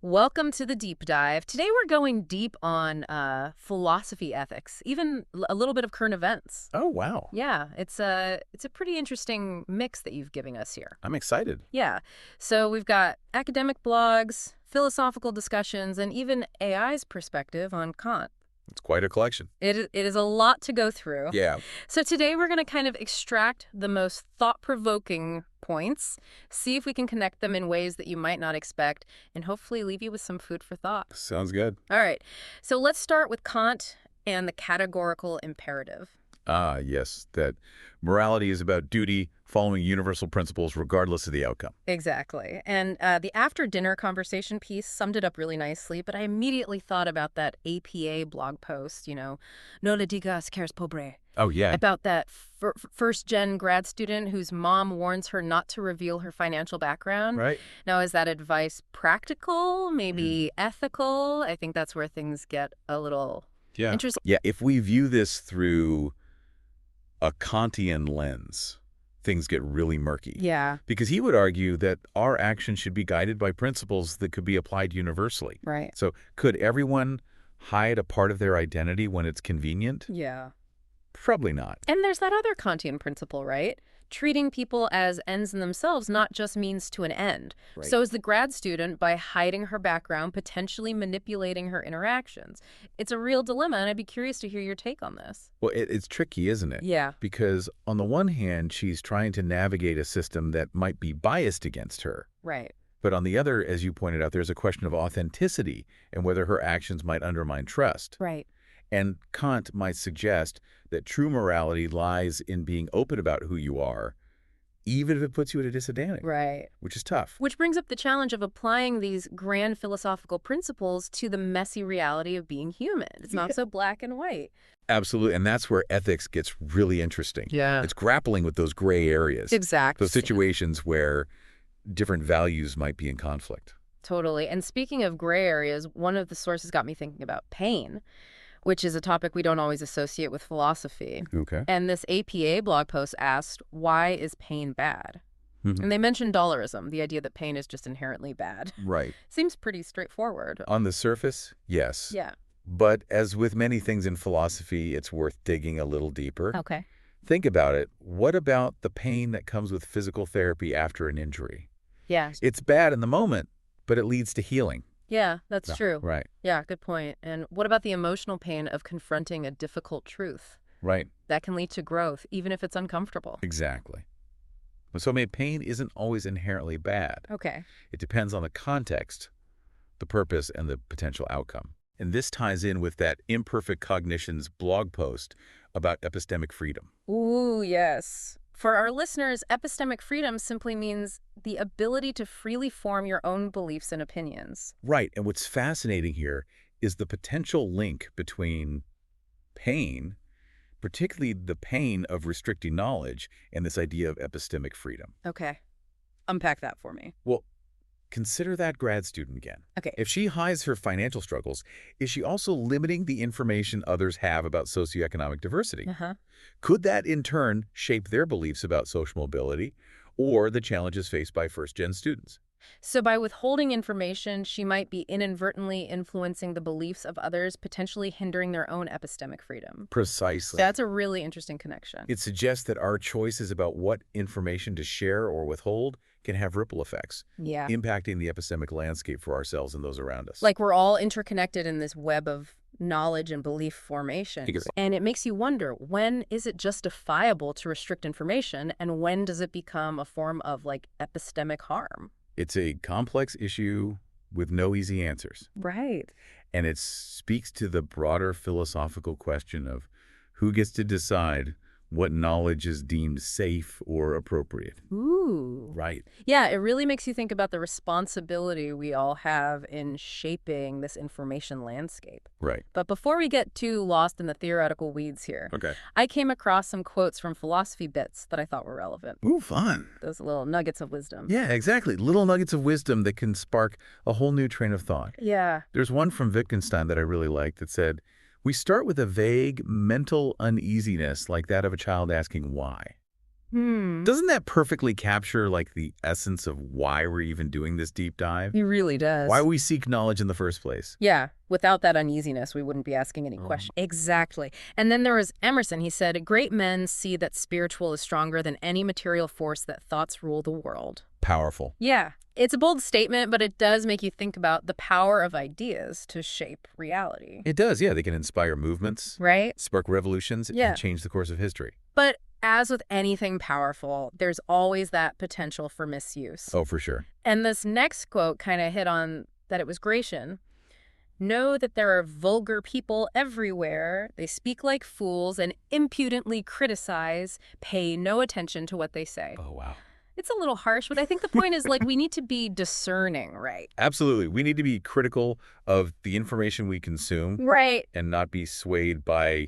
Welcome to the deep dive. Today we're going deep on philosophy ethics, even a little bit of current events. Oh, wow. Yeah, it's a pretty interesting mix that you've given us here. I'm excited. Yeah, so we've got academic blogs, philosophical discussions, and even AI's perspective on Kant. It's quite a collection. It is a lot to go through. Yeah. So today we're going to kind of extract the most thought-provoking points, see if we can connect them in ways that you might not expect, and hopefully leave you with some food for thought. Sounds good. All right, so let's start with Kant and the categorical imperative. Yes, that morality is about duty, following universal principles regardless of the outcome. Exactly. And the after-dinner conversation piece summed it up really nicely, but I immediately thought about that APA blog post, no le digas que eres pobre, Oh, yeah. about that first-gen grad student whose mom warns her not to reveal her financial background. Right. Now, is that advice practical, maybe ethical? I think that's where things get a little interesting. Yeah, if we view this through a Kantian lens, things get really murky. Yeah, Because he would argue that our actions should be guided by principles that could be applied universally. right. So could everyone hide a part of their identity when it's convenient? Yeah. Probably not. And there's that other Kantian principle, right? Treating people as ends in themselves, not just means to an end. Right. So is the grad student by hiding her background, potentially manipulating her interactions. It's a real dilemma, and I'd be curious to hear your take on this. Well, it's tricky, isn't it? Yeah. Because on the one hand, she's trying to navigate a system that might be biased against her. Right. But on the other, as you pointed out, there's a question of authenticity and whether her actions might undermine trust. Right. And Kant might suggest that true morality lies in being open about who you are, even if it puts you at a disadvantage, Right. which is tough. Which brings up the challenge of applying these grand philosophical principles to the messy reality of being human. It's not so black and white. Absolutely. And that's where ethics gets really interesting. Yeah. It's grappling with those gray areas. Exactly. Those situations where different values might be in conflict. Totally. And speaking of gray areas, one of the sources got me thinking about pain, which is a topic we don't always associate with philosophy. Okay. And this APA blog post asked, why is pain bad? And they mentioned dollarism, the idea that pain is just inherently bad. Right. Seems pretty straightforward. On the surface, yes. Yeah. But as with many things in philosophy, it's worth digging a little deeper. Okay. Think about it. What about the pain that comes with physical therapy after an injury? Yeah. It's bad in the moment, but it leads to healing. Yeah, that's true. Right. Yeah, good point. And what about the emotional pain of confronting a difficult truth? Right. That can lead to growth, even if it's uncomfortable. Exactly. So pain isn't always inherently bad. Okay. It depends on the context, the purpose, and the potential outcome. And this ties in with that Imperfect Cognition's blog post about epistemic freedom. Ooh, yes. For our listeners, epistemic freedom simply means the ability to freely form your own beliefs and opinions. Right. And what's fascinating here is the potential link between pain, particularly the pain of restricting knowledge, and this idea of epistemic freedom. Okay. Unpack that for me. Well, consider that grad student again. Okay. If she hides her financial struggles, is she also limiting the information others have about socioeconomic diversity? Uh-huh. Could that in turn shape their beliefs about social mobility or the challenges faced by first-gen students? So by withholding information, she might be inadvertently influencing the beliefs of others, potentially hindering their own epistemic freedom. Precisely. That's a really interesting connection. It suggests that our choices about what information to share or withhold can have ripple effects, Yeah. impacting the epistemic landscape for ourselves and those around us. Like we're all interconnected in this web of knowledge and belief formation. Exactly. And it makes you wonder, when is it justifiable to restrict information, and when does it become a form of epistemic harm? It's a complex issue with no easy answers. Right. And it speaks to the broader philosophical question of who gets to decide what knowledge is deemed safe or appropriate. Ooh. Right. Yeah, it really makes you think about the responsibility we all have in shaping this information landscape. Right. But before we get too lost in the theoretical weeds here, Okay. I came across some quotes from philosophy bits that I thought were relevant. Ooh, fun. Those little nuggets of wisdom. Yeah, exactly. Little nuggets of wisdom that can spark a whole new train of thought. Yeah. There's one from Wittgenstein that I really liked that said, "We start with a vague mental uneasiness like that of a child asking why. Hmm. Doesn't that perfectly capture, like, the essence of why we're even doing this deep dive? He really Why does. we seek knowledge in the first place? Yeah, without that uneasiness, we wouldn't be asking any Oh, questions. Exactly. And then there was Emerson. He said, great men see that spiritual is stronger than any material force, that thoughts rule the world. powerful. Yeah, it's a bold statement, but it does make you think about the power of ideas to shape reality. It does, yeah. They can inspire movements, Right? spark revolutions, and Yeah. change the course of history. But as with anything powerful, there's always that potential for misuse. Oh, for sure. And this next quote kind of hit on that. It was Gratian. Know that there are vulgar people everywhere. They speak like fools and impudently criticize, pay no attention to what they say. Oh, wow. It's a little harsh, but I think the point is, like, we need to be discerning, right? Absolutely. We need to be critical of the information we consume Right. and not be swayed by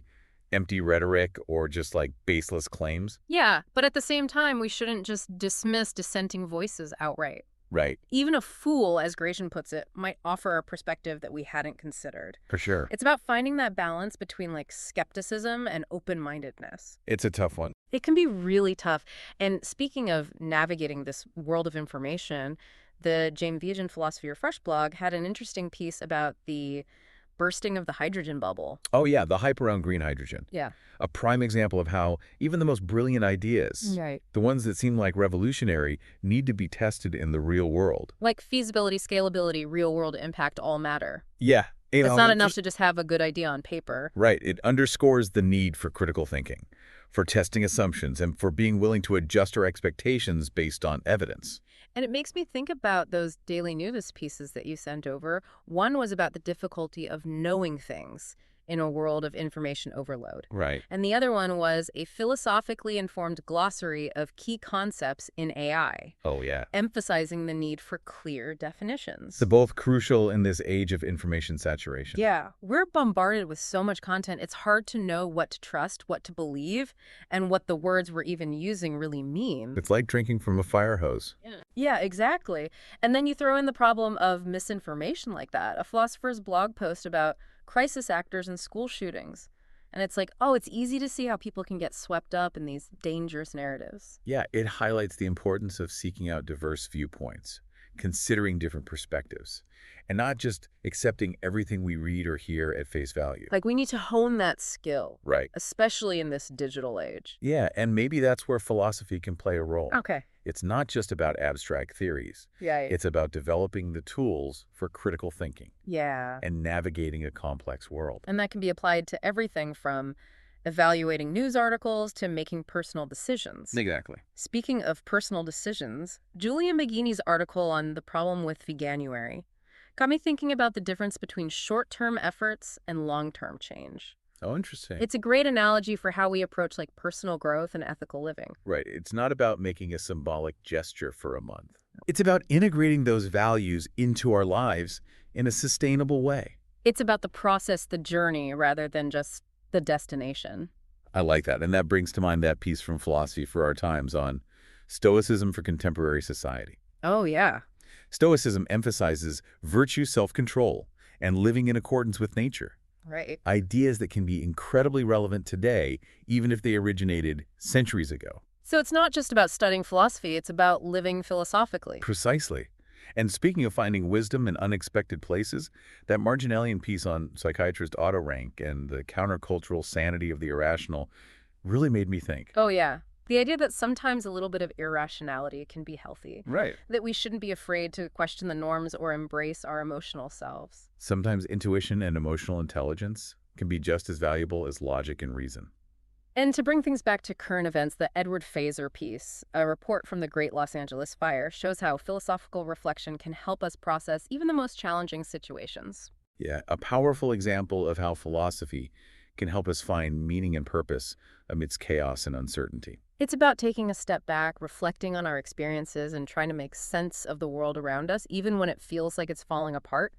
empty rhetoric or just, like, baseless claims. Yeah, but at the same time, we shouldn't just dismiss dissenting voices outright. Right. Even a fool, as Gratian puts it, might offer a perspective that we hadn't considered. For sure. It's about finding that balance between, like, skepticism and open-mindedness. It's a tough one. It can be really tough. And speaking of navigating this world of information, the James Vegan Philosophy Refresh blog had an interesting piece about the bursting of the hydrogen bubble. Oh, yeah, the hype around green hydrogen. Yeah. A prime example of how even the most brilliant ideas, Right. the ones that seem like revolutionary, need to be tested in the real world. Like feasibility, scalability, real-world impact all matter. Yeah. It's not enough to just have a good idea on paper. Right. It underscores the need for critical thinking, for testing assumptions, and for being willing to adjust our expectations based on evidence. And it makes me think about those Daily News pieces that you sent over. One was about the difficulty of knowing things in a world of information overload. Right. And the other one was a philosophically informed glossary of key concepts in AI, Oh, yeah. emphasizing the need for clear definitions. They're both crucial in this age of information saturation. Yeah, we're bombarded with so much content, it's hard to know what to trust, what to believe, and what the words we're even using really mean. It's like drinking from a fire hose. Yeah, exactly. And then you throw in the problem of misinformation like that. A philosopher's blog post about crisis actors and school shootings. And it's like, oh, it's easy to see how people can get swept up in these dangerous narratives. Yeah, it highlights the importance of seeking out diverse viewpoints, considering different perspectives, and not just accepting everything we read or hear at face value. Like, we need to hone that skill, Right. especially in this digital age. Yeah, and maybe that's where philosophy can play a role. Okay. It's not just about abstract theories. Yeah. It's about developing the tools for critical thinking Yeah. and navigating a complex world. And that can be applied to everything from evaluating news articles to making personal decisions. Exactly. Speaking of personal decisions, Julia McGeeney's article on the problem with Veganuary got me thinking about the difference between short-term efforts and long-term change. Oh, interesting. It's a great analogy for how we approach, like, personal growth and ethical living. Right. It's not about making a symbolic gesture for a month. It's about integrating those values into our lives in a sustainable way. It's about the process, the journey, rather than just the destination. I like that. And that brings to mind that piece from Philosophy for Our Times on Stoicism for Contemporary Society. Oh, yeah. Stoicism emphasizes virtue, self-control, and living in accordance with nature. Right. Ideas that can be incredibly relevant today, even if they originated centuries ago. So it's not just about studying philosophy, it's about living philosophically. Precisely. And speaking of finding wisdom in unexpected places, that Marginalian piece on psychiatrist Otto Rank and the countercultural sanity of the irrational really made me think. Oh, yeah. The idea that sometimes a little bit of irrationality can be healthy. Right. That we shouldn't be afraid to question the norms or embrace our emotional selves. Sometimes intuition and emotional intelligence can be just as valuable as logic and reason. And to bring things back to current events, the Edward Fazer piece, a report from the Great Los Angeles Fire, shows how philosophical reflection can help us process even the most challenging situations. Yeah, a powerful example of how philosophy can help us find meaning and purpose amidst chaos and uncertainty. It's about taking a step back, reflecting on our experiences, and trying to make sense of the world around us, even when it feels like it's falling apart.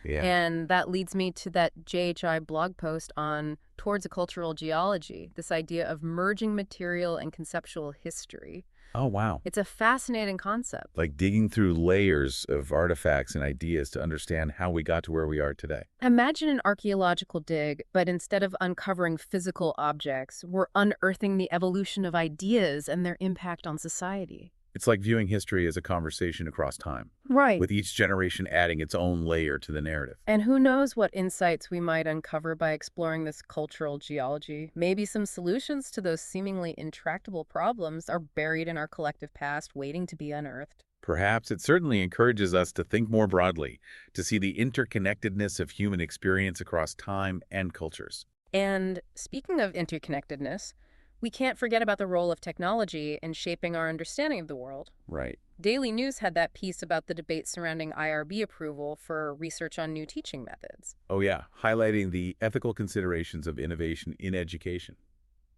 Yeah. And that leads me to that JHI blog post on Towards a Cultural Geology, this idea of merging material and conceptual history. Oh, wow. It's a fascinating concept. Like digging through layers of artifacts and ideas to understand how we got to where we are today. Imagine an archaeological dig, but instead of uncovering physical objects, we're unearthing the evolution of ideas and their impact on society. It's like viewing history as a conversation across time, Right. with each generation adding its own layer to the narrative. And who knows what insights we might uncover by exploring this cultural geology. Maybe some solutions to those seemingly intractable problems are buried in our collective past, waiting to be unearthed. Perhaps it certainly encourages us to think more broadly, to see the interconnectedness of human experience across time and cultures. And speaking of interconnectedness, we can't forget about the role of technology in shaping our understanding of the world. Right. Daily News had that piece about the debate surrounding IRB approval for research on new teaching methods. Oh, yeah, highlighting the ethical considerations of innovation in education.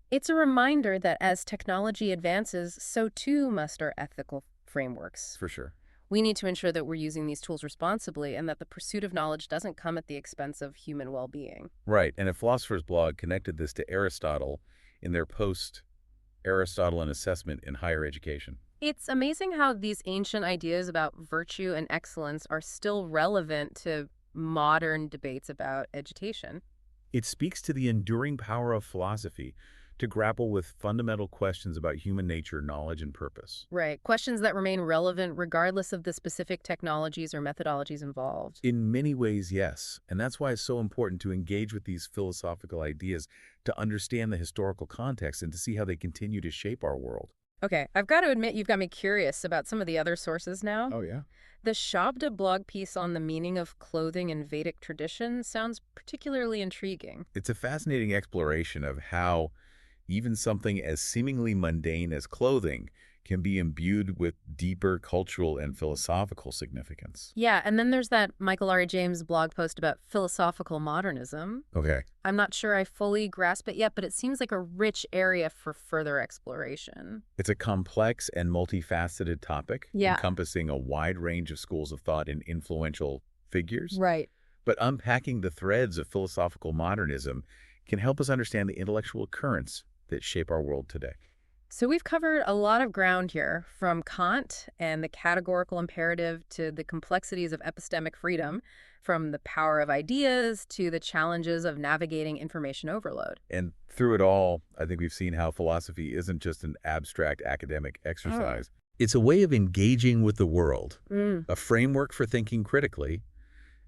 It's a reminder that as technology advances, so too must our ethical frameworks. For sure. We need to ensure that we're using these tools responsibly and that the pursuit of knowledge doesn't come at the expense of human well-being. Right, and a philosopher's blog connected this to Aristotle in their post-Aristotelian assessment in higher education. It's amazing how these ancient ideas about virtue and excellence are still relevant to modern debates about education. It speaks to the enduring power of philosophy to grapple with fundamental questions about human nature, knowledge, and purpose. Right. Questions that remain relevant regardless of the specific technologies or methodologies involved. In many ways, yes. And that's why it's so important to engage with these philosophical ideas, to understand the historical context and to see how they continue to shape our world. Okay, I've got to admit you've got me curious about some of the other sources now. Oh, yeah? The Shabda blog piece on the meaning of clothing in Vedic tradition sounds particularly intriguing. It's a fascinating exploration of how even something as seemingly mundane as clothing can be imbued with deeper cultural and philosophical significance. Yeah, and then there's that Michael R. James blog post about philosophical modernism. Okay. I'm not sure I fully grasp it yet, but it seems like a rich area for further exploration. It's a complex and multifaceted topic, Yeah. encompassing a wide range of schools of thought and influential figures. Right. But unpacking the threads of philosophical modernism can help us understand the intellectual currents that shape our world today. So we've covered a lot of ground here, from Kant and the categorical imperative to the complexities of epistemic freedom, from the power of ideas to the challenges of navigating information overload. And through it all, I think we've seen how philosophy isn't just an abstract academic exercise. It's a way of engaging with the world, a framework for thinking critically,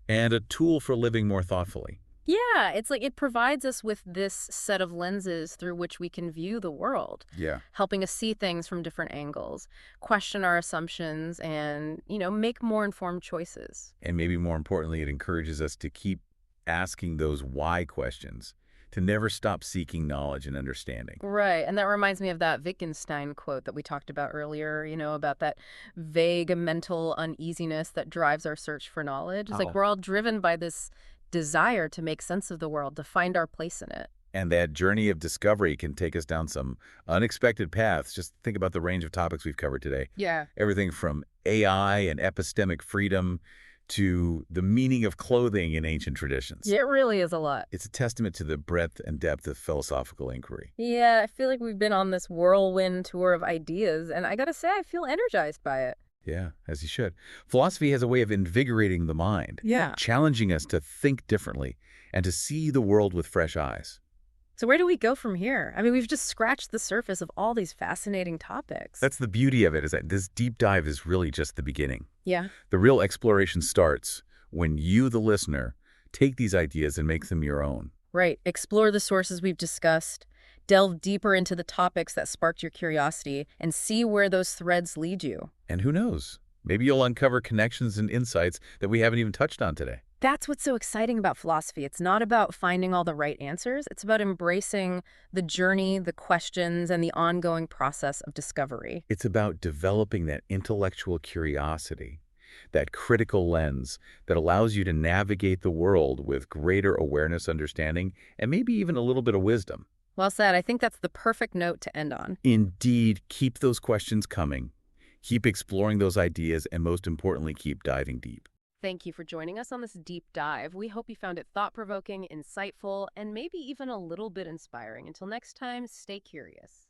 and a tool for living more thoughtfully. Yeah, it's like it provides us with this set of lenses through which we can view the world, Yeah. helping us see things from different angles, question our assumptions, and, make more informed choices. And maybe more importantly, it encourages us to keep asking those why questions, to never stop seeking knowledge and understanding. Right, and that reminds me of that Wittgenstein quote that we talked about earlier, about that vague mental uneasiness that drives our search for knowledge. It's Oh. like we're all driven by this desire to make sense of the world, to find our place in it. And that journey of discovery can take us down some unexpected paths. Just think about the range of topics we've covered today. Yeah. Everything from AI and epistemic freedom to the meaning of clothing in ancient traditions. It really is a lot. It's a testament to the breadth and depth of philosophical inquiry. Yeah, I feel like we've been on this whirlwind tour of ideas, and I gotta say, I feel energized by it. Yeah, as you should. Philosophy has a way of invigorating the mind, Yeah. challenging us to think differently and to see the world with fresh eyes. So where do we go from here? I mean, we've just scratched the surface of all these fascinating topics. That's the beauty of it, is that this deep dive is really just the beginning. Yeah. The real exploration starts when you, the listener, take these ideas and make them your own. Right. Explore the sources we've discussed, delve deeper into the topics that sparked your curiosity, and see where those threads lead you. And who knows, maybe you'll uncover connections and insights that we haven't even touched on today. That's what's so exciting about philosophy. It's not about finding all the right answers. It's about embracing the journey, the questions, and the ongoing process of discovery. It's about developing that intellectual curiosity, that critical lens that allows you to navigate the world with greater awareness, understanding, and maybe even a little bit of wisdom. Well said. I think that's the perfect note to end on. Indeed, keep those questions coming. Keep exploring those ideas, and most importantly, keep diving deep. Thank you for joining us on this deep dive. We hope you found it thought-provoking, insightful, and maybe even a little bit inspiring. Until next time, stay curious.